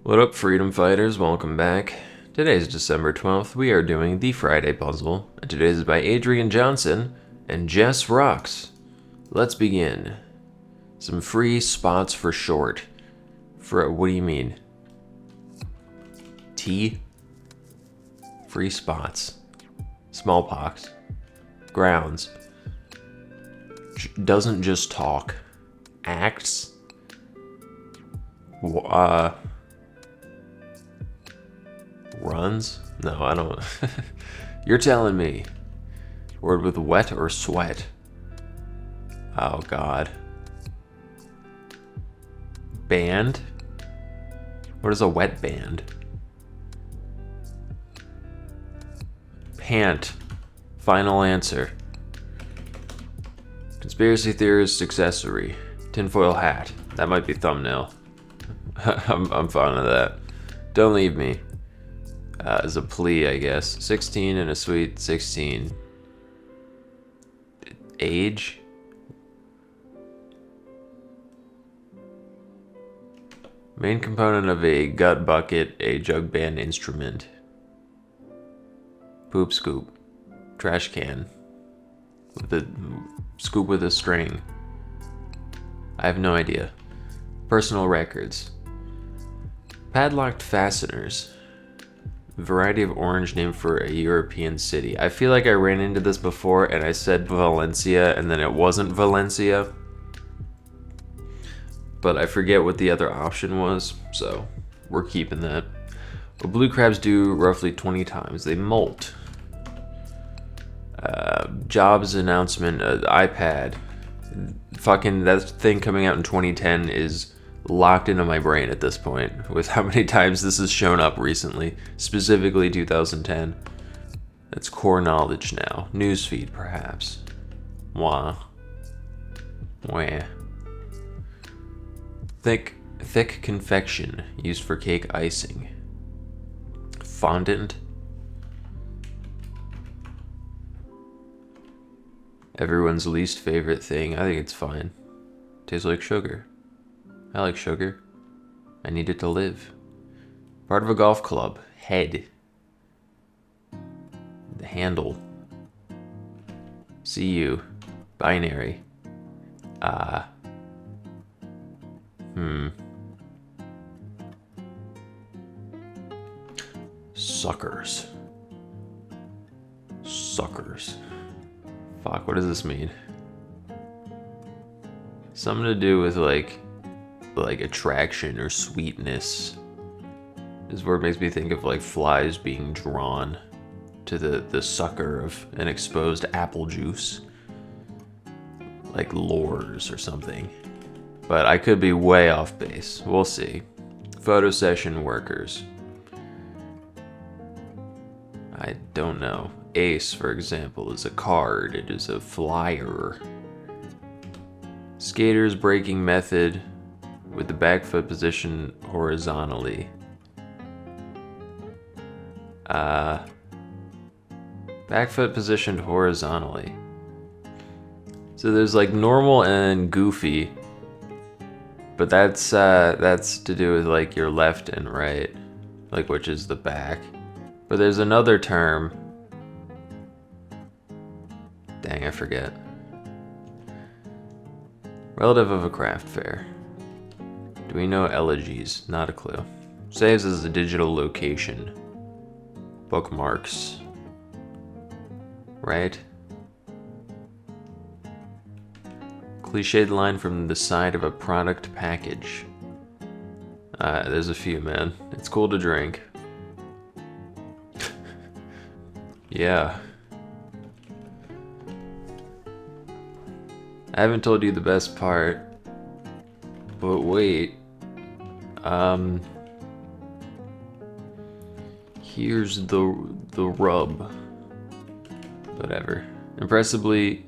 What up, freedom fighters? Welcome back. Today is December 12th. We are doing the Friday puzzle, and today's is by Adrian Johnson and Jess Rocks. Let's begin. Some free spots for short. For what do you mean? T? Free spots. Smallpox. Grounds. Doesn't just talk. Acts. Runs? No, I don't. You're telling me. Word with wet or sweat? Oh, God. Band? What is a wet band? Pant. Final answer. Conspiracy theorist accessory. Tinfoil hat. That might be thumbnail. I'm fine with that. Don't leave me. As a plea, I guess. 16 and a sweet 16. Age? Main component of a gut bucket, a jug band instrument. Poop scoop. Trash can. With a scoop with a string. I have no idea. Personal records. Padlocked fasteners. Variety of orange named for a European city. I feel like I ran into this before and I said Valencia and then it wasn't Valencia. But I forget what the other option was, so we're keeping that. What blue crabs do roughly 20 times. They molt. Jobs announcement, iPad. Fucking that thing coming out in 2010 is locked into my brain at this point with how many times this has shown up recently, specifically 2010. That's core knowledge now. Newsfeed, perhaps. Wah. Wah. Thick confection used for cake icing. Fondant. Everyone's least favorite thing. I think it's fine. Tastes like sugar. I like sugar. I need it to live. Part of a golf club. Head. The handle. See you. Binary. Suckers. Suckers. Fuck, what does this mean? Something to do with like attraction or sweetness. This word makes me think of like flies being drawn to the sucker of an exposed apple juice. Like lures or something. But I could be way off base. We'll see. Photo session workers. I don't know. Ace, for example, is a card. It is a flyer. Skater's braking method with the back foot positioned horizontally. Back foot positioned horizontally. So there's like normal and goofy, but that's to do with like your left and right, like which is the back. But there's another term. Dang, I forget. Relative of a craft fair. Do we know elegies? Not a clue. Saves as a digital location. Bookmarks. Right? Cliched line from the side of a product package. There's a few, man. It's cool to drink. Yeah. I haven't told you the best part, but wait. Here's the rub. Whatever. Impressively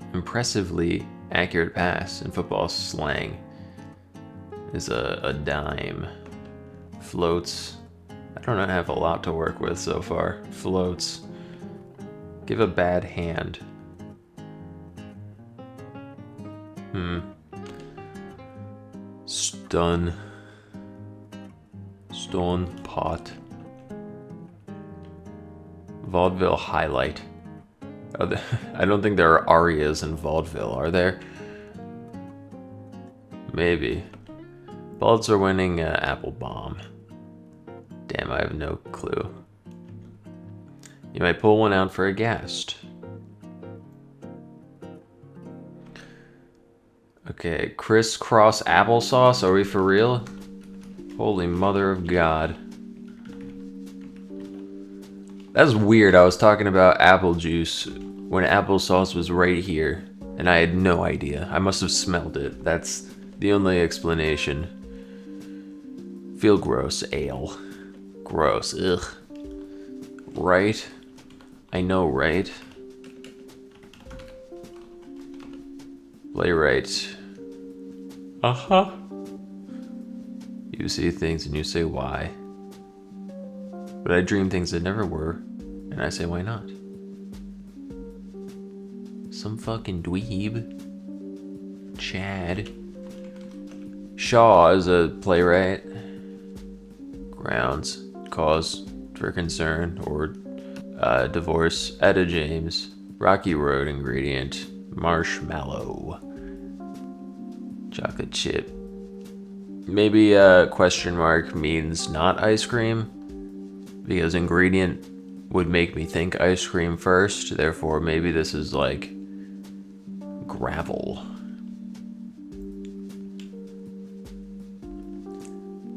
accurate pass in football slang is a dime. Floats. I don't have a lot to work with so far. Floats. Give a bad hand. Stun. Stone pot. Vaudeville highlight. Oh, I don't think there are arias in vaudeville, are there? Maybe. Pulitzer winning apple bomb. Damn, I have no clue. You might pull one out for a guest. Okay, crisscross applesauce. Are we for real? Holy mother of God. That's weird. I was talking about apple juice when applesauce was right here, and I had no idea. I must have smelled it. That's the only explanation. Feel gross. Ale. Gross. Ugh. Right? I know, right? Playwright. Uh-huh. You see things and you say why. But I dream things that never were, and I say why not? Some fucking dweeb. Chad. Shaw is a playwright. Grounds. Cause for concern or divorce. Etta James. Rocky Road ingredient. Marshmallow. Chocolate chip. Maybe question mark means not ice cream, because ingredient would make me think ice cream first, therefore maybe this is like gravel.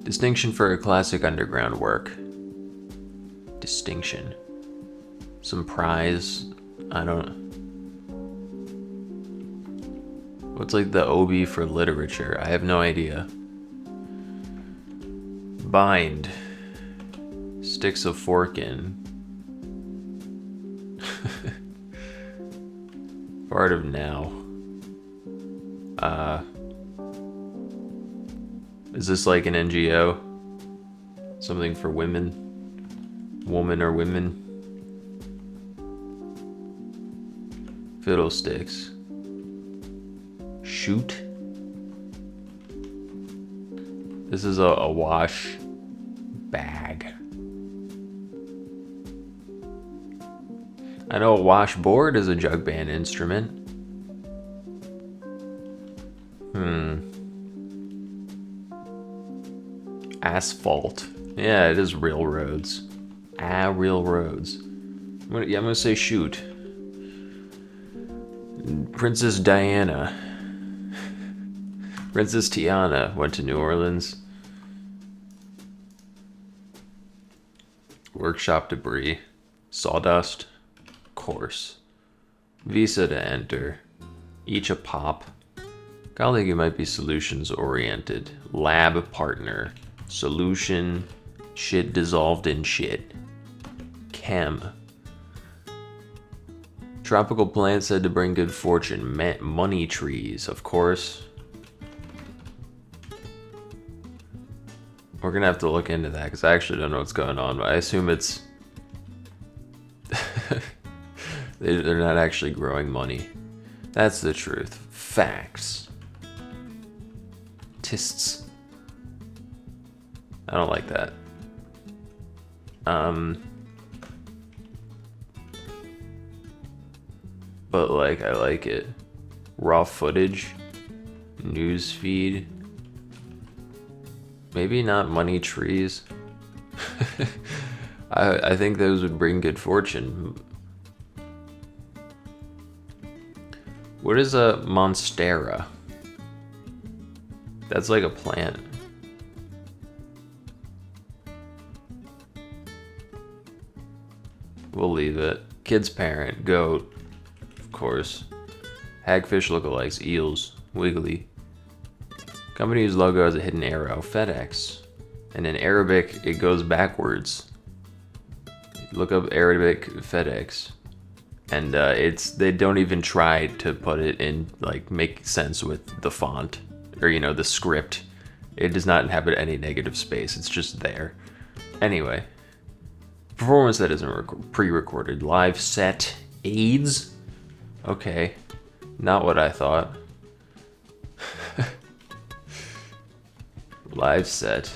Distinction for a classic underground work. Distinction. Some prize. I don't. What's like the OB for literature? I have no idea. Bind. Sticks a fork in. Part of now. Is this like an NGO? Something for women? Woman or women? Fiddlesticks. Shoot. This is a wash bag. I know a washboard is a jug band instrument. Asphalt. Yeah, it is railroads. Railroads. I'm gonna say shoot. Princess Diana. Princess Tiana went to New Orleans. Workshop debris. Sawdust. Course. Visa to enter. Each a pop. Colleague, you might be solutions oriented. Lab partner. Solution. Shit dissolved in shit. Chem. Tropical plant said to bring good fortune. Money trees, of course. We're gonna have to look into that because I actually don't know what's going on, but I assume it's they're not actually growing money. That's the truth. Facts. Tists. I don't like that. But like I like it. Raw footage. News feed. Maybe not money trees. I think those would bring good fortune. What is a monstera? That's like a plant. We'll leave it. Kid's parent, goat, of course. Hagfish lookalikes, eels, wiggly. Company's logo has a hidden arrow, FedEx. And in Arabic, it goes backwards. Look up Arabic FedEx. And they don't even try to put it in, like, make sense with the font. Or, you know, the script. It does not inhabit any negative space. It's just there. Anyway. Performance that isn't pre-recorded. Live set. AIDS? Okay. Not what I thought. Live set.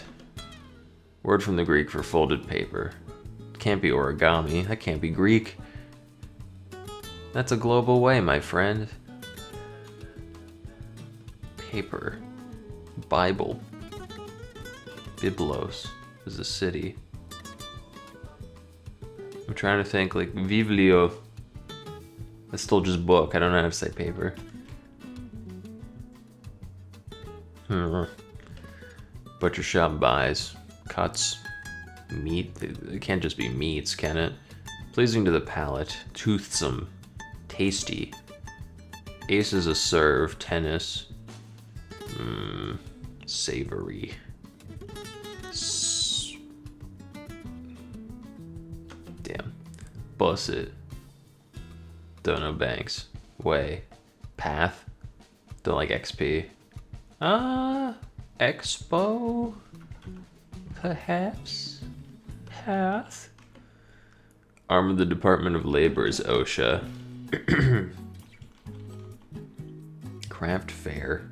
Word from the Greek for folded paper. Can't be origami. That can't be Greek. That's a global way, my friend. Paper. Bible. Biblos is a city. I'm trying to think, like, Viβλio. That's still just book. I don't know how to say paper. Butcher shop buys. Cuts. Meat. It can't just be meats, can it? Pleasing to the palate. Toothsome. Tasty. Ace is a serve. Tennis. Savory. Damn. Bus it. Don't know banks. Way. Path. Don't like XP. Expo? Perhaps? Path? Arm of the Department of Labor is OSHA. Craft fair.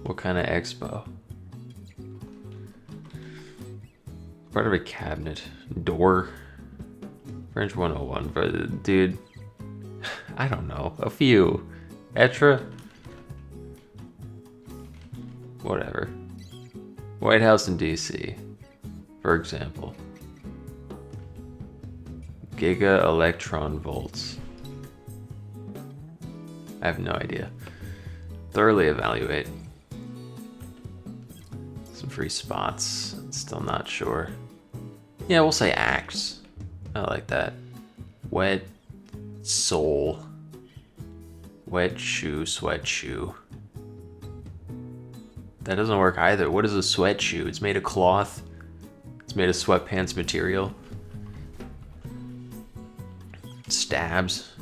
What kind of expo? Part of a cabinet. Door. French 101. But dude, I don't know. A few. Etra? Whatever. White House in DC, for example. Giga electron volts. I have no idea. Thoroughly evaluate. Some free spots. Still not sure. Yeah, we'll say axe. I like that. Wet sole. Wet shoe, sweat shoe. That doesn't work either. What is a sweat shoe? It's made of cloth. It's made of sweatpants material. Stabs.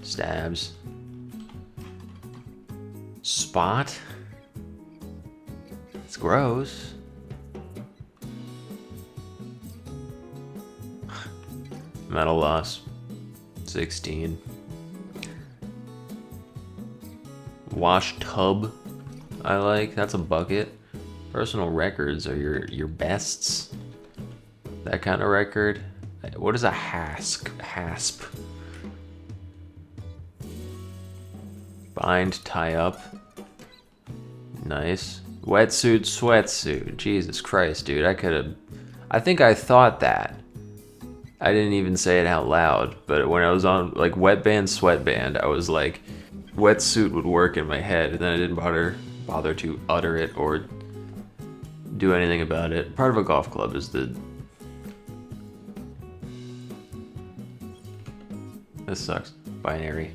Stabs. Spot. It's gross. Metal loss. 16. Wash tub. I like. That's a bucket. Personal records are your bests. That kind of record. What is a hasp? Bind, tie up. Nice. Wetsuit, sweatsuit. Jesus Christ, dude. I think I thought that. I didn't even say it out loud, but when I was on like wetband, sweatband, I was like, wetsuit would work in my head, and then I didn't bother to utter it or do anything about it. Part of a golf club is the... This sucks. Binary.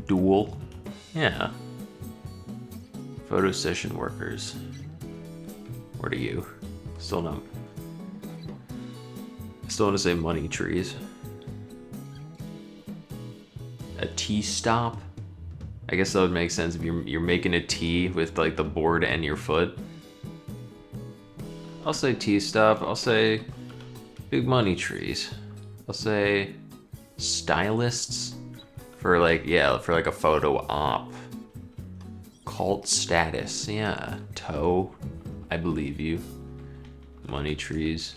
Dual. Yeah. Photo session workers. What are you? Still not. Still want to say money trees. A tea stop? I guess that would make sense if you're making a tea with like the board and your foot. I'll say tea stop. I'll say big money trees. I'll say stylists for like, yeah, for like a photo op. Cult status, yeah. Toe, I believe you. Money trees.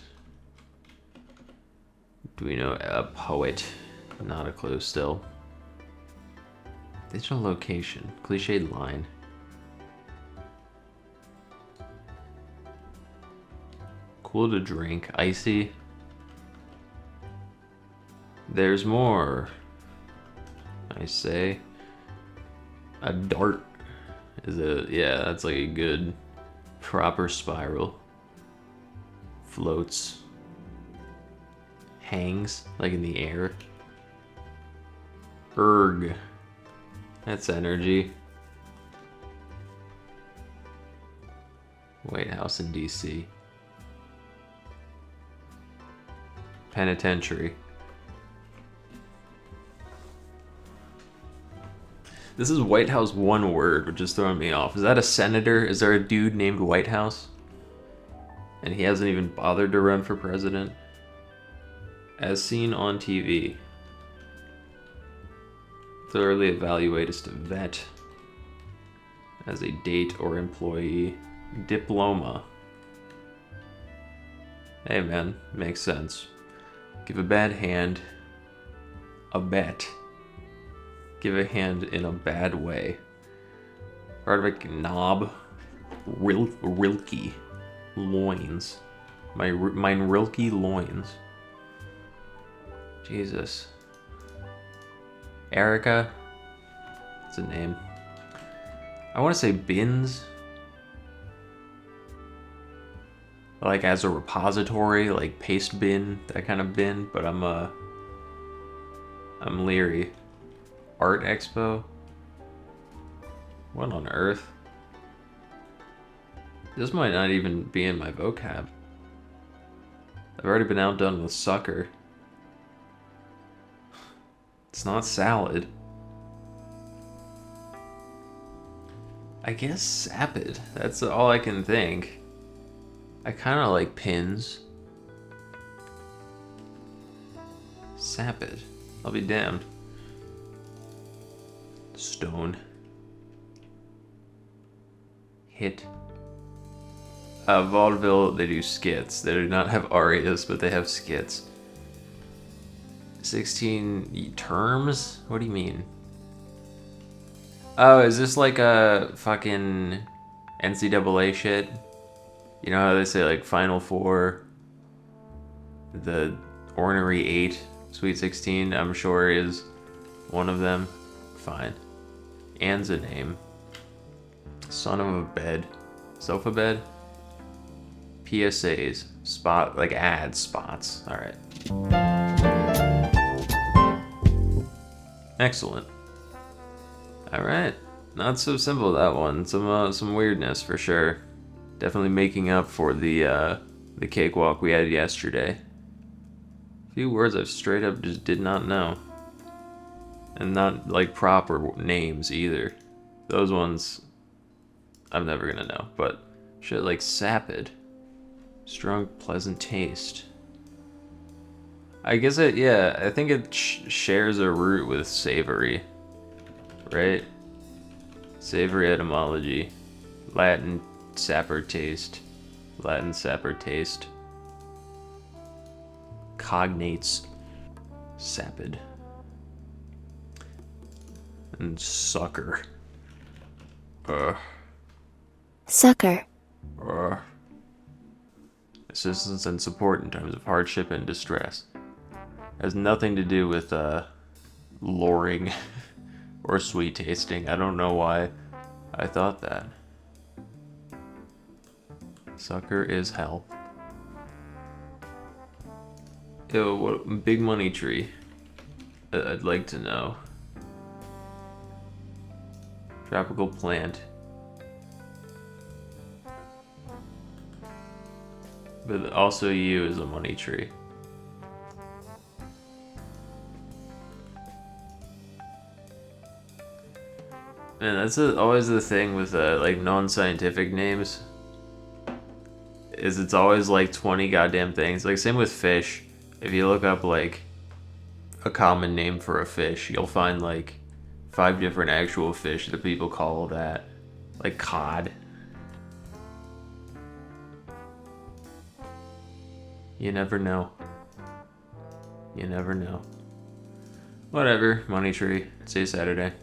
Do we know a poet? Not a clue still. Digital location, cliched line. Cool to drink, icy. There's more. I say. A dart is yeah, that's like a good proper spiral. Floats. Hangs, like in the air. Erg. That's energy. White House in DC. Penitentiary. This is White House one word, which is throwing me off. Is that a senator? Is there a dude named White House? And he hasn't even bothered to run for president? As seen on TV. Thoroughly evaluate is to vet. as a date or employee. Diploma. Hey man, makes sense. Give a bad hand a bet. Give a hand in a bad way. Part of a knob. Rilky. Loins. Mine Rilky loins. Jesus. Erica. That's a name. I want to say bins. Like as a repository, like paste bin, that kind of bin, but I'm leery. Art Expo? What on earth? This might not even be in my vocab. I've already been outdone with sucker. It's not salad. I guess sapid. That's all I can think. I kind of like pins. Sapid. I'll be damned. Stone. Hit. Vaudeville, they do skits. They do not have arias, but they have skits. 16 terms? What do you mean? Oh, is this like a fucking NCAA shit? You know how they say like Final Four, the Ornery 8, Sweet 16, I'm sure is one of them. Fine. Ann's a name. Son of a bed. Sofa bed? PSAs. Spot, like ad spots. Alright. Excellent. Alright. Not so simple, that one. Some weirdness for sure. Definitely making up for the cakewalk we had yesterday. A few words I straight up just did not know. And not like proper names either. Those ones I'm never gonna know. But shit like sapid. Strong, pleasant taste. I guess I think it shares a root with savory. Right? Savory etymology. Latin sapper taste. Latin sapper taste. Cognates. Sapid. And sucker. Sucker. Assistance and support in times of hardship and distress. Has nothing to do with luring or sweet tasting. I don't know why I thought that. Sucker is hell. Yo, what big money tree? I'd like to know. Tropical plant. But also you is a money tree. Man, that's always the thing with like non-scientific names. Is it's always like 20 goddamn things. Like same with fish. If you look up like a common name for a fish, you'll find like 5 different actual fish that people call that. Like cod. You never know. You never know. Whatever, money tree. See you Saturday.